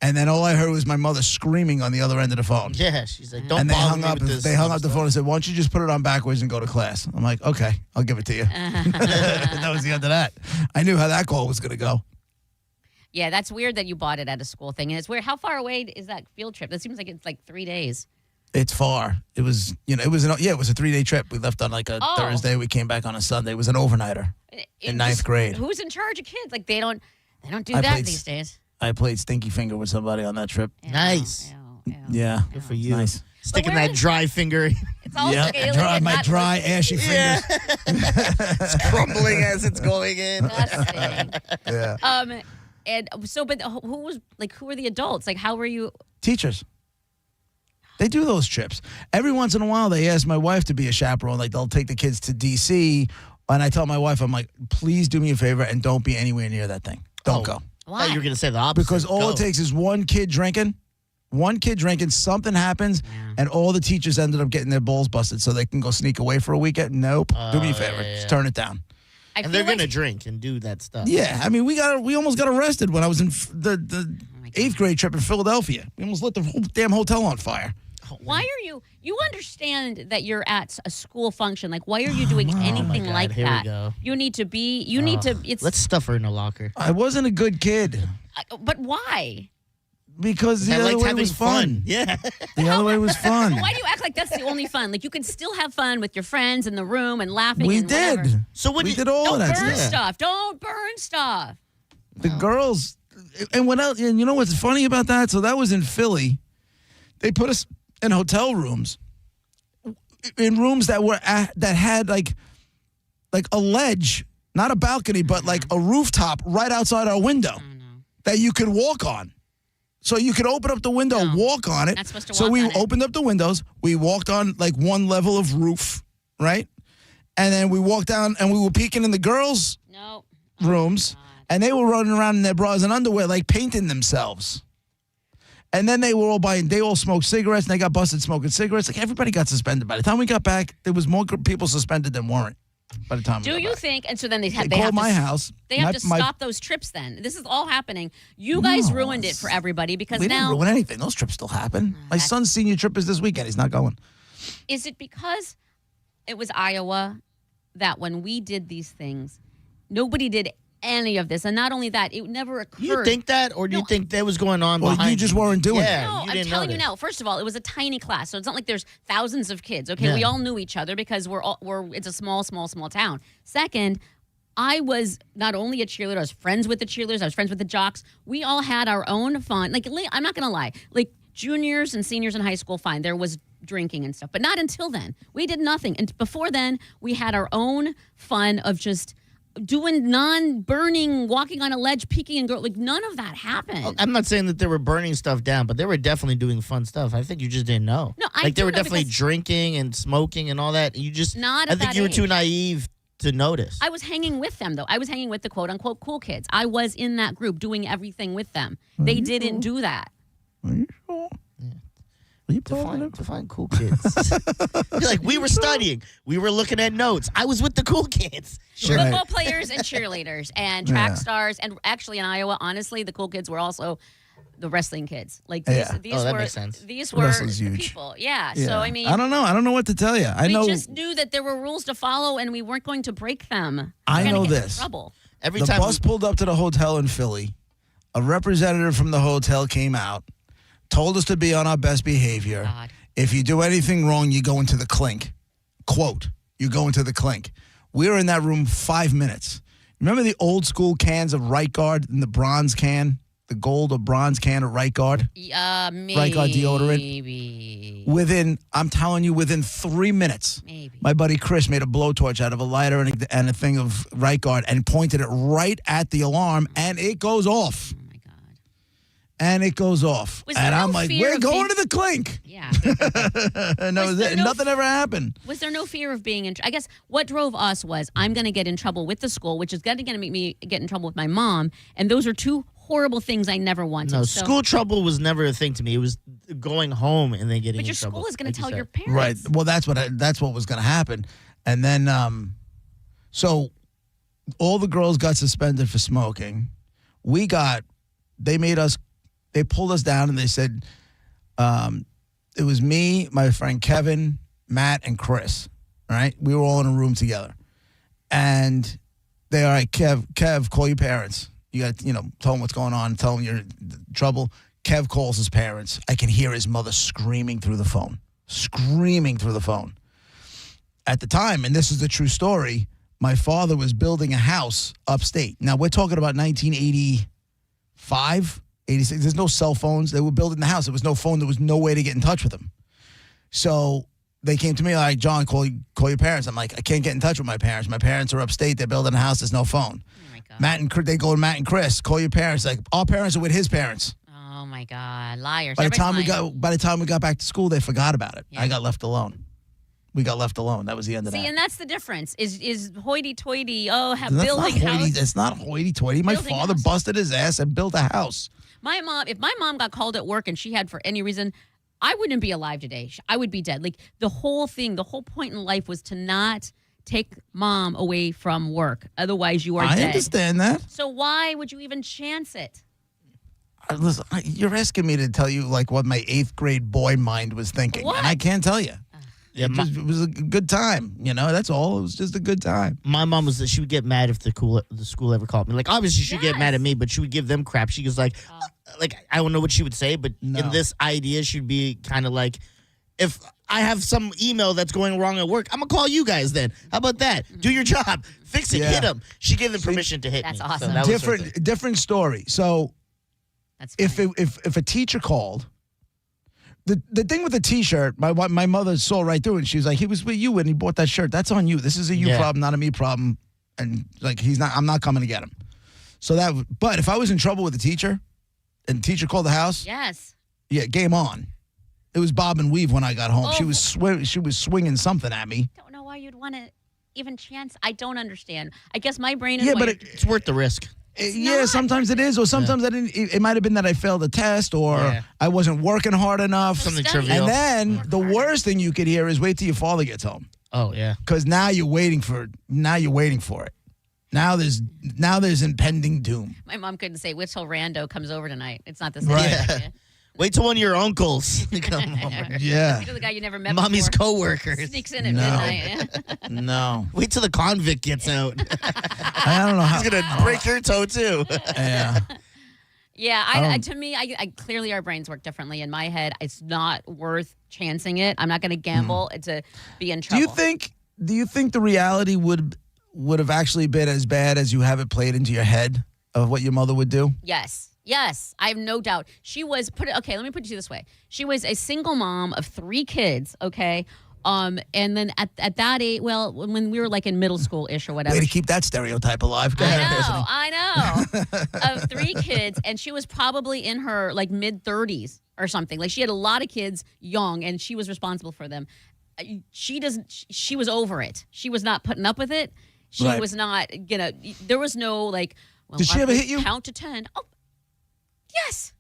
And then all I heard was my mother screaming on the other end of the phone. Yeah, she's like, don't and they bother hung me up. with this. They hung up the phone and said, "Why don't you just put it on backwards and go to class?" I'm like, "Okay, I'll give it to you." That was the end of that. I knew how that call was going to go. Yeah, that's weird that you bought it at a school thing. And it's weird. How far away is that field trip? That seems like it's like 3 days. It's far. It was, it was a 3-day trip. We left on like a Thursday. We came back on a Sunday. It was an overnighter in ninth grade. Who's in charge of kids? Like they don't do that these days. I played Stinky Finger with somebody on that trip. Ew, Nice. ew. Yeah. Good for you. Nice. Sticking that dry finger. It's all scaly my and not dry, ashy fingers. It's crumbling as it's going in. disgusting. Yeah. And so, but who were the adults? Like, how were you? Teachers. They do those trips. Every once in a while, they ask my wife to be a chaperone. Like, they'll take the kids to D.C., and I tell my wife, I'm like, please do me a favor and don't be anywhere near that thing. Don't go. I thought you were going to say the opposite. Because all it takes is one kid drinking, something happens, and all the teachers ended up getting their balls busted so they can go sneak away for a weekend. Nope. Do me a favor. Just turn it down. And they're going to drink and do that stuff. Yeah. I mean, we almost got arrested when I was in the 8th grade trip in Philadelphia. We almost lit the whole damn hotel on fire. Why are you understand that you're at a school function. Like, why are you doing anything like Here that? we go. You need to, Let's stuff her in a locker. I wasn't a good kid. But why? Because the other way was fun. Yeah. The other way was fun. Why do you act like that's the only fun? Like, you can still have fun with your friends in the room and laughing We and did. whatever. So we did all Don't of that burn stuff. stuff. Don't burn stuff. The girls, and what else? And you know what's funny about that? So that was in Philly. They put us in hotel rooms, in rooms that had like a ledge, not a balcony, but like a rooftop right outside our window that you could walk on. So you could open up the window, walk on it. Not supposed to so walk we on it. opened up the windows. We walked on like one level of roof, right? And then we walked down, and we were peeking in the girls' rooms, and they were running around in their bras and underwear, like painting themselves. And then they all smoked cigarettes, and they got busted smoking cigarettes. Like, everybody got suspended. By the time we got back, there was more people suspended than weren't. By the time we Do got you back. think? And so then they They have called my house. They have to stop those trips. Then this is all happening. You guys ruined it for everybody because we now didn't ruin anything. Those trips still happen. My son's senior trip is this weekend. He's not going. Is it because it was Iowa that when we did these things, nobody did any of this, and not only that, it never occurred. You think that, or do you think that was going on Well, behind you just weren't doing it. Yeah, No, you I'm didn't telling you notice. now. First of all, it was a tiny class, so it's not like there's thousands of kids. Okay, Yeah. we all knew each other because it's a small town. Second, I was not only a cheerleader, I was friends with the cheerleaders, I was friends with the jocks. We all had our own fun. Like, I'm not gonna lie, like juniors and seniors in high school, fine, there was drinking and stuff, but not until then. We did nothing, and before then, we had our own fun of just doing non-burning, walking on a ledge, peeking and like none of that happened. I'm not saying that they were burning stuff down, but they were definitely doing fun stuff. I think you just didn't know. No, I like they do were know definitely because- drinking and smoking and all that. You just Not I at think that you were age. too naive to notice. I was hanging with them, though. I was hanging with the quote-unquote cool kids. I was in that group doing everything with them. They didn't do that. Are you sure? Are you positive? Define cool kids. You're like, we were studying. We were looking at notes. I was with the cool kids. Sure. Right. Football players and cheerleaders and track Yeah. stars. And actually in Iowa, honestly, the cool kids were also the wrestling kids. Like Yeah. these Oh, that were makes sense. these were Wrestling's the huge. people. Yeah. Yeah. So I mean I don't know what to tell you. I we know just knew that there were rules to follow and we weren't going to break them. I We're gonna know get in this. trouble. Every the time bus pulled up to the hotel in Philly. A representative from the hotel came out, told us to be on our best behavior. God. If you do anything wrong, you go into the clink. Quote, you go into the clink. We were in that room 5 minutes. Remember the old school cans of Right Guard in the bronze can? The gold or bronze can of Right Guard? Maybe. Right Guard deodorant? I'm telling you, within 3 minutes, Maybe. my buddy Chris made a blowtorch out of a lighter and a thing of Right Guard and pointed it right at the alarm, and it goes off. Oh my God. And it goes off. Was there And no I'm like, fear we're of going being- to the clink. Yeah. And that was there it. no Nothing ever happened. Was there no fear of being in? I guess what drove us was I'm going to get in trouble with the school, which is going to make me get in trouble with my mom, and those are two horrible things I never wanted. No, So- school trouble was never a thing to me. It was going home and then getting But in your trouble. school is going like to you tell said. your parents. Right. Well, that's what was going to happen. And then, so all the girls got suspended for smoking. They made us they pulled us down and they said, it was me, my friend Kevin, Matt, and Chris. All right, we were all in a room together, and they all right, Kev, call your parents. You got tell them what's going on. Tell them you're in trouble. Kev calls his parents. I can hear his mother screaming through the phone. At the time, and this is the true story, my father was building a house upstate. Now, we're talking about 1985, 86. There's no cell phones. They were building the house. There was no phone. There was no way to get in touch with them. So they came to me like, John, call your parents. I'm like, I can't get in touch with my parents. My parents are upstate. They're building a house. There's no phone. Oh, my God. They go to Matt and Chris. Call your parents. Like, our parents are with his parents. Oh, my God. Liars. By the time we got back to school, they forgot about it. Yeah. I got left alone. We got left alone. That was the end of that. See, and that's the difference. Is hoity-toity, building not house. It's not hoity-toity. My Building father house. busted his ass and built a house. If my mom got called at work and she had for any reason, I wouldn't be alive today. I would be dead. Like the whole point in life was to not take mom away from work. Otherwise, you are dead. I understand that. So why would you even chance it? Listen, you're asking me to tell you like what my 8th grade boy mind was thinking, What? and I can't tell you. Yeah, It was a good time. That's all. It was just a good time. my mom was that she would get mad if the school ever called me. Like, obviously, she'd get mad at me, but she would give them crap. She was like, I don't know what she would say, but No. in this idea, she'd be kind of like, if I have some email that's going wrong at work, I'm going to call you guys then. How about that? Do your job. Fix it. Yeah. Hit them. She gave them permission to hit That's me. awesome. So that was her thing. Different story. So That's if funny. a teacher called, the thing with the T-shirt, my mother saw right through it. And she was like, he was with you when he bought that shirt. That's on you. This is a you problem, not a me problem. And like I'm not coming to get him. So but if I was in trouble with the teacher, and the teacher called the house, Yes. yeah, game on. It was bob and weave when I got home. Oh. She was swinging something at me. I don't know why you'd want to even chance. I don't understand. I guess my brain is Yeah, but wired- It's worth the risk. Yeah, not. sometimes it is, or sometimes I didn't. It might have been that I failed a test, or Yeah. I wasn't working hard enough. Something Study. trivial. And then the worst thing you could hear is wait till your father gets home, Oh, yeah. because now you're waiting for it. Now there's impending doom. My mom couldn't say which till Rando comes over tonight. It's not the same. Right. idea. Wait till one of your uncles come over. Yeah, You're the guy you never met Mommy's before. coworkers. Sneaks in at No. midnight. no, Wait till the convict gets out. I don't know how. He's going to break your toe, too. Yeah, Yeah, to me, I clearly our brains work differently. In my head, it's not worth chancing it. I'm not going to gamble to be in do trouble. you think the reality would have actually been as bad as you have it played into your head of what your mother would do? Yes, I have no doubt. She was okay, let me put it this way. She was a single mom of 3 kids, okay? And then at that age, well, when we were like in middle school-ish or whatever. Way to keep that stereotype alive. Go ahead, Anthony. I know. Of 3 kids, and she was probably in her like mid-30s or something. Like she had a lot of kids young, and she was responsible for them. She was over it. She was not putting up with it. She Right. was not, there was no like, well, Did she ever hit you? Count to 10. Oh, yes.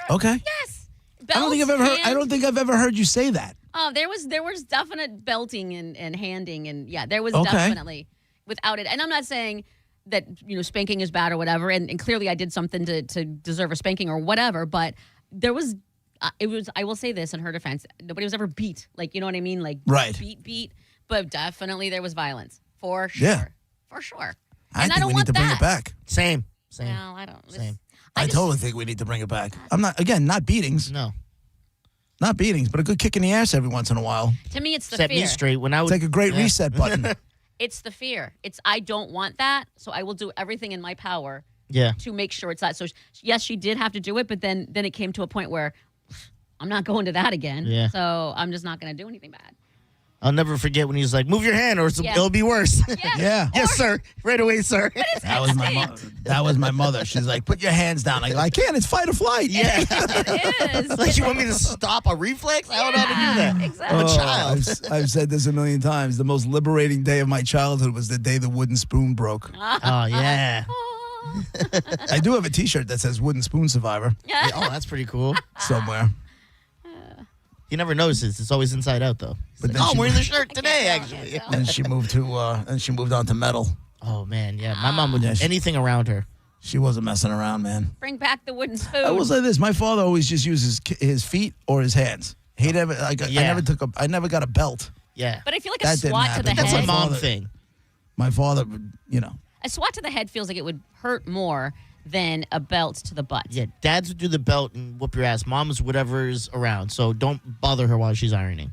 Okay. Yes. I don't think I've ever heard you say that. Oh, there was definite belting and handing, and yeah, there was Okay. definitely without it. And I'm not saying that spanking is bad or whatever, and clearly I did something to deserve a spanking or whatever, but there was it was. I will say this in her defense: nobody was ever beat. Like, you know what I mean? Like Right. beat, but definitely there was violence for sure. Yeah. For sure. I And think don't we need want to bring that. it back. Same. Well, I don't. Same. I totally think we need to bring it back. I'm not beatings. No. Not beatings, but a good kick in the ass every once in a while. To me, it's the Set fear. me straight. When I It's was like a great reset button. It's the fear. It's I don't want that, so I will do everything in my power Yeah. to make sure it's that. So yes, she did have to do it, but then it came to a point where I'm not going to that again. Yeah. So I'm just not going to do anything bad. I'll never forget when he was like, "Move your hand, or Yeah. it'll be worse." Yeah. Yes, sir. Right away, sir. That was my mother. That was my mother. She's like, put your hands down. I can't. It's fight or flight. Yeah. It is. Like, you want me to stop a reflex? I don't know how to do that. Exactly. I'm a Oh, child. I've said this a million times. The most liberating day of my childhood was the day the wooden spoon broke. Oh, yeah. I do have a T-shirt that says "Wooden Spoon Survivor" Yeah, oh, that's pretty cool. somewhere. He never notices. It's always inside out, though. He's But like, then oh, I'm she- wearing the shirt today, I can't actually. tell. And she moved on to metal. Oh, man, yeah. My mom would Yeah, she- anything around her. She wasn't messing around, man. Bring back the wooden spoon. I will say this: my father always just uses his feet or his hands. He never, I never got a belt. Yeah. But I feel like That a didn't swat to happen. the That's head. a mom Father- thing. My father, A swat to the head feels like it would hurt more than a belt to the butt. Yeah, dads would do the belt and whoop your ass. Mom's whatever's around. So don't bother her while she's ironing.